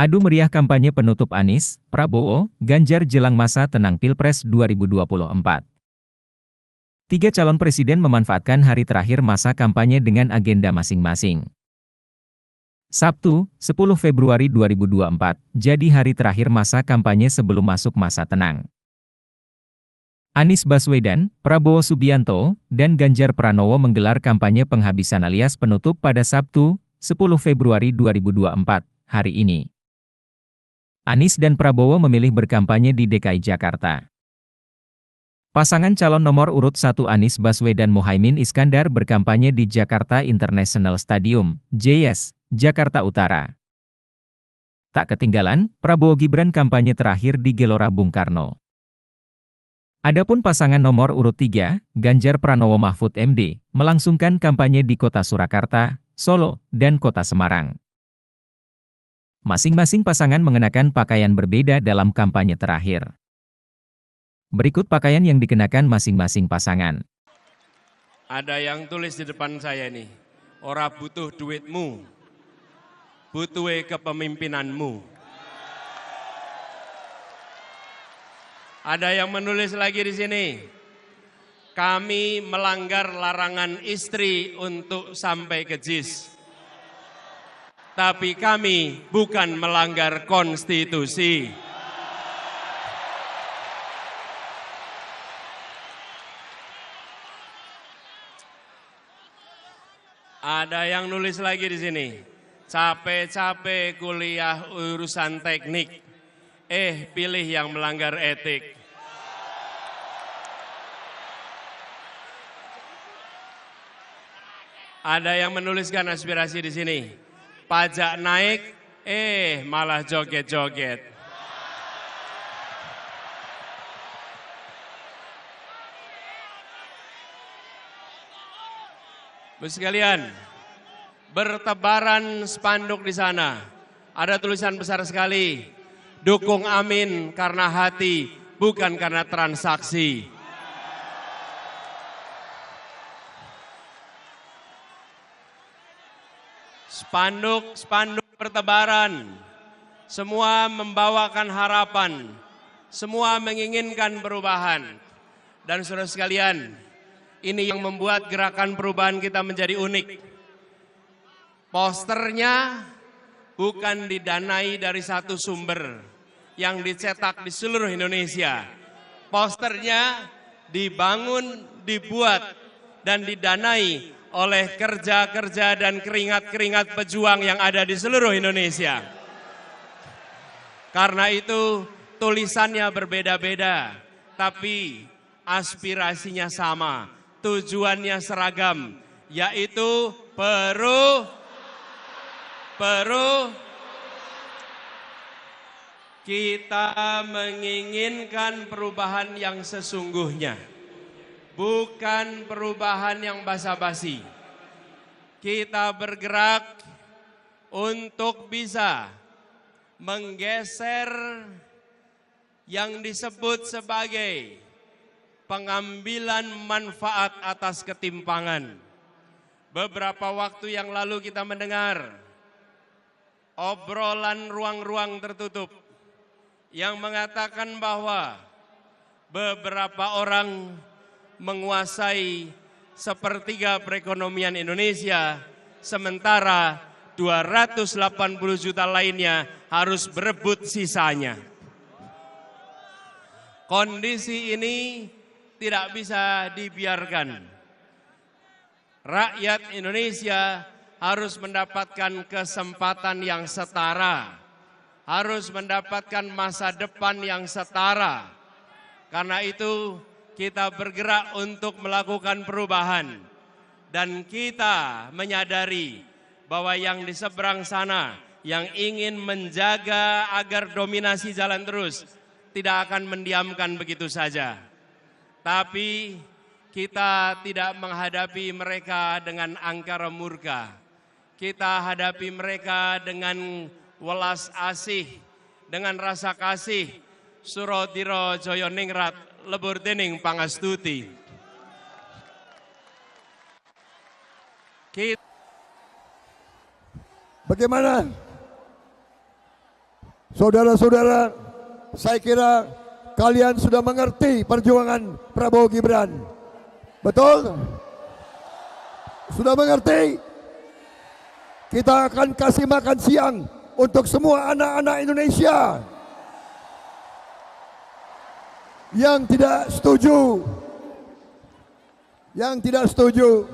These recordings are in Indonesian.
Adu meriah kampanye penutup Anies, Prabowo, Ganjar jelang masa tenang Pilpres 2024. Tiga calon presiden memanfaatkan hari terakhir masa kampanye dengan agenda masing-masing. Sabtu, 10 Februari 2024, jadi hari terakhir masa kampanye sebelum masuk masa tenang. Anies Baswedan, Prabowo Subianto, dan Ganjar Pranowo menggelar kampanye penghabisan alias penutup pada Sabtu, 10 Februari 2024, hari ini. Anies dan Prabowo memilih berkampanye di DKI Jakarta. Pasangan calon nomor urut 1 Anies Baswedan Muhaimin Iskandar berkampanye di Jakarta International Stadium, JS, Jakarta Utara. Tak ketinggalan, Prabowo Gibran kampanye terakhir di Gelora Bung Karno. Adapun pasangan nomor urut 3, Ganjar Pranowo Mahfud MD, melangsungkan kampanye di Kota Surakarta, Solo, dan Kota Semarang. Masing-masing pasangan mengenakan pakaian berbeda dalam kampanye terakhir. Berikut pakaian yang dikenakan masing-masing pasangan. Ada yang tulis di depan saya nih, ora butuh duitmu, butuh kepemimpinanmu. Ada yang menulis lagi di sini, kami melanggar larangan istri untuk sampai ke JIS. Tapi kami bukan melanggar konstitusi. Ada yang nulis lagi di sini, capek-capek kuliah urusan teknik, pilih yang melanggar etik. Ada yang menuliskan aspirasi di sini, pajak naik, malah joget-joget. Bapak sekalian, bertebaran spanduk di sana. Ada tulisan besar sekali, dukung Amin karena hati, bukan karena transaksi. Spanduk bertebaran, semua membawakan harapan, semua menginginkan perubahan. Dan saudara sekalian, ini yang membuat gerakan perubahan kita menjadi unik. Posternya bukan didanai dari satu sumber yang dicetak di seluruh Indonesia. Posternya dibangun, dibuat, dan didanai oleh kerja-kerja dan keringat-keringat pejuang yang ada di seluruh Indonesia. Karena itu tulisannya berbeda-beda, tapi aspirasinya sama, tujuannya seragam, yaitu kita menginginkan perubahan yang sesungguhnya, bukan perubahan yang basa-basi. Kita bergerak untuk bisa menggeser yang disebut sebagai pengambilan manfaat atas ketimpangan. Beberapa waktu yang lalu kita mendengar obrolan ruang-ruang tertutup yang mengatakan bahwa beberapa orang menguasai sepertiga perekonomian Indonesia, sementara 280 juta lainnya harus berebut sisanya. Kondisi ini tidak bisa dibiarkan. Rakyat Indonesia harus mendapatkan kesempatan yang setara, harus mendapatkan masa depan yang setara. Karena itu kita bergerak untuk melakukan perubahan. Dan kita menyadari bahwa yang di seberang sana yang ingin menjaga agar dominasi jalan terus tidak akan mendiamkan begitu saja. Tapi kita tidak menghadapi mereka dengan angkara murka. Kita hadapi mereka dengan welas asih, dengan rasa kasih. Surodiro Joyo Ningrat, lebur dening pangastuti. Bagaimana Saudara-saudara, saya kira kalian sudah mengerti perjuangan Prabowo Gibran. Betul? Sudah mengerti? Kita akan kasih makan siang untuk semua anak-anak Indonesia. Yang tidak setuju,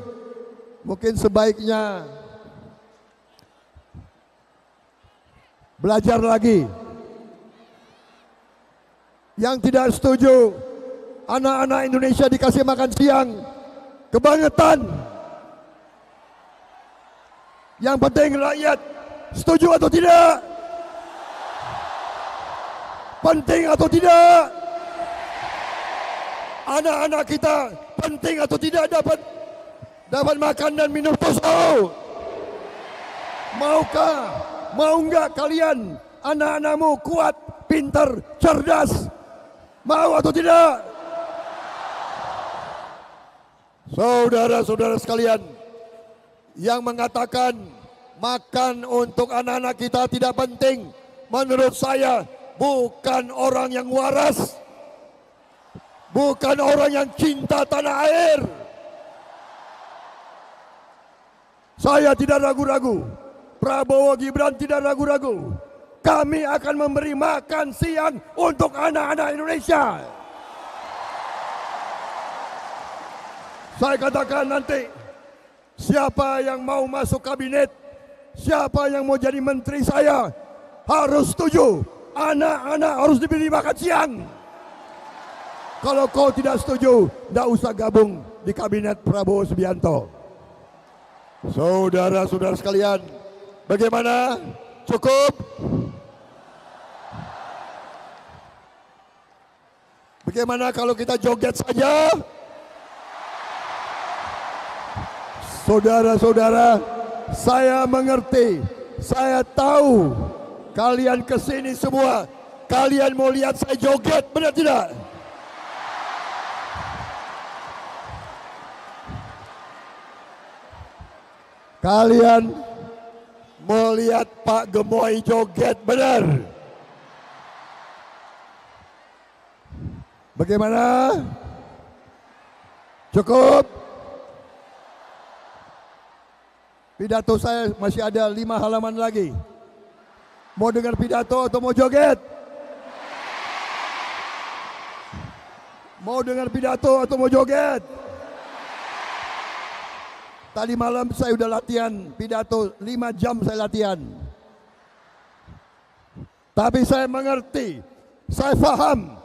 mungkin sebaiknya belajar lagi. Yang tidak setuju, anak-anak Indonesia dikasih makan siang, kebangetan. Yang penting rakyat setuju atau tidak? Penting atau tidak? Anak-anak kita penting atau tidak dapat makan dan minum susu? Mau enggak kalian anak-anakmu kuat, pintar, cerdas? Mau atau tidak? Saudara-saudara sekalian, yang mengatakan makan untuk anak-anak kita tidak penting, menurut saya bukan orang yang waras, bukan orang yang cinta tanah air. Saya tidak ragu-ragu, Prabowo Gibran tidak ragu-ragu. Kami akan memberi makan siang untuk anak-anak Indonesia. Saya katakan nanti, siapa yang mau masuk kabinet, siapa yang mau jadi menteri saya, harus setuju. Anak-anak harus diberi makan siang. Kalau kau tidak setuju, tidak usah gabung di kabinet Prabowo Subianto. Saudara-saudara sekalian, bagaimana? Cukup? Bagaimana kalau kita joget saja? Saudara-saudara, saya mengerti, saya tahu kalian kesini semua, kalian mau lihat saya joget, benar tidak? Kalian mau lihat Pak Gemoy joget, benar? Bagaimana? Cukup? Pidato saya masih ada 5 halaman lagi. Mau dengar pidato atau mau joget? Mau dengar pidato atau mau joget? Tadi malam saya udah latihan pidato 5 jam saya latihan. Tapi saya mengerti, saya paham.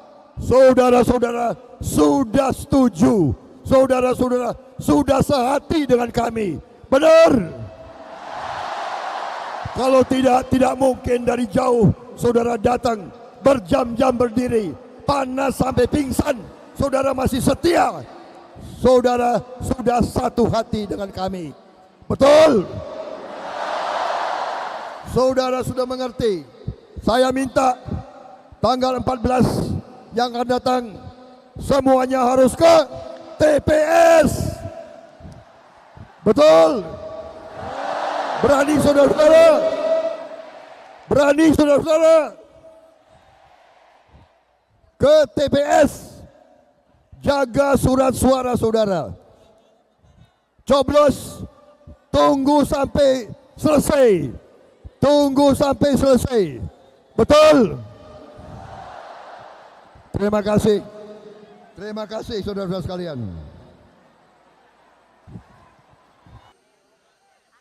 Saudara-saudara sudah setuju, saudara-saudara sudah sehati dengan kami. Benar? Kalau tidak mungkin dari jauh saudara datang berjam-jam berdiri, panas sampai pingsan, saudara masih setia. Saudara sudah satu hati dengan kami. Betul? Saudara sudah mengerti. Saya minta tanggal 14 yang akan datang semuanya harus ke TPS. Betul? Berani saudara-saudara? Berani saudara-saudara? Ke TPS. Jaga surat suara saudara. Coblos, tunggu sampai selesai. Tunggu sampai selesai. Betul? Terima kasih. Terima kasih saudara-saudara sekalian.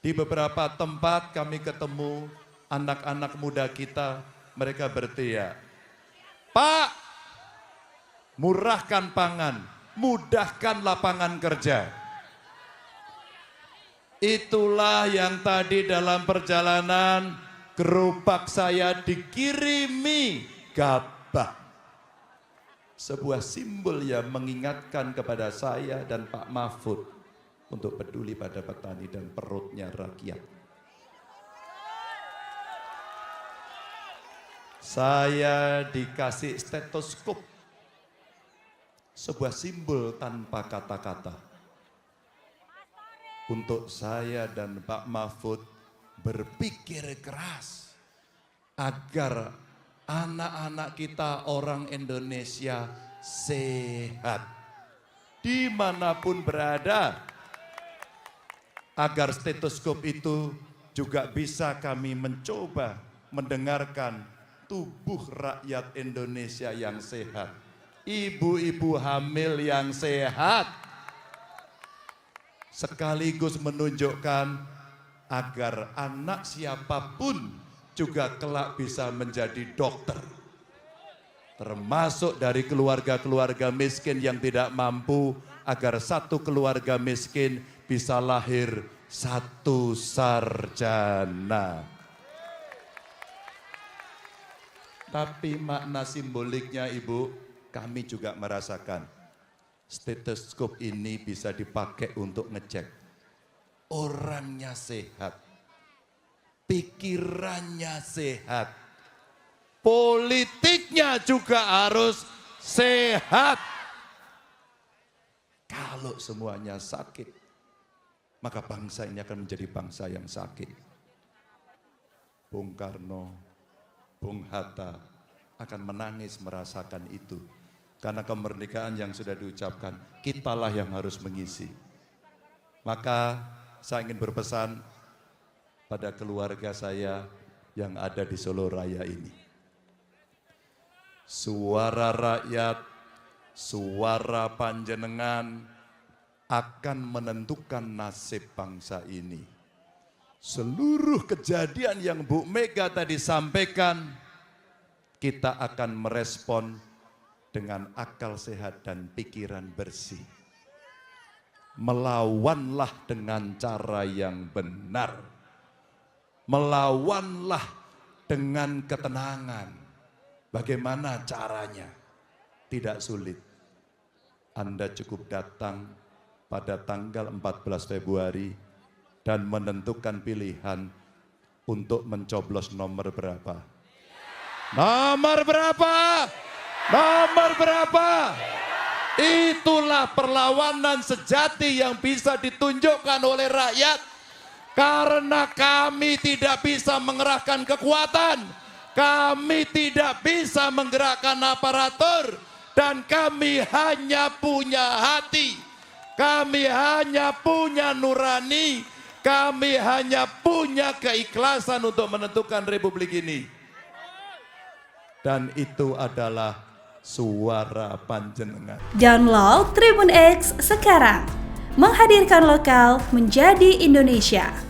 Di beberapa tempat kami ketemu anak-anak muda kita, mereka berteriak, "Pak, murahkan pangan, mudahkan lapangan kerja." Itulah yang tadi dalam perjalanan gerobak saya dikirimi gabah. Sebuah simbol yang mengingatkan kepada saya dan Pak Mahfud untuk peduli pada petani dan perutnya rakyat. Saya dikasih stetoskop, sebuah simbol tanpa kata-kata. Untuk saya dan Pak Mahfud berpikir keras agar anak-anak kita orang Indonesia sehat dimanapun berada, agar stetoskop itu juga bisa kami mencoba mendengarkan tubuh rakyat Indonesia yang sehat, ibu-ibu hamil yang sehat, sekaligus menunjukkan agar anak siapapun juga kelak bisa menjadi dokter, termasuk dari keluarga-keluarga miskin yang tidak mampu, agar satu keluarga miskin bisa lahir satu sarjana. Tapi makna simboliknya Ibu, kami juga merasakan stetoskop ini bisa dipakai untuk ngecek orangnya sehat, pikirannya sehat, politiknya juga harus sehat. Kalau semuanya sakit, maka bangsa ini akan menjadi bangsa yang sakit. Bung Karno, Bung Hatta akan menangis merasakan itu. Karena kemerdekaan yang sudah diucapkan, kitalah yang harus mengisi. Maka saya ingin berpesan pada keluarga saya yang ada di Solo Raya ini. Suara rakyat, suara panjenengan akan menentukan nasib bangsa ini. Seluruh kejadian yang Bu Mega tadi sampaikan, kita akan merespon dengan akal sehat dan pikiran bersih. Melawanlah dengan cara yang benar. Melawanlah dengan ketenangan. Bagaimana caranya? Tidak sulit. Anda cukup datang pada tanggal 14 Februari dan menentukan pilihan untuk mencoblos nomor berapa. Nomor berapa? Nomor berapa? Itulah perlawanan sejati yang bisa ditunjukkan oleh rakyat. Karena kami tidak bisa mengerahkan kekuatan, kami tidak bisa menggerakkan aparatur, dan kami hanya punya hati, kami hanya punya nurani, kami hanya punya keikhlasan untuk menentukan republik ini. Dan itu adalah suara panjenengan. Download Tribun X sekarang, menghadirkan lokal menjadi Indonesia.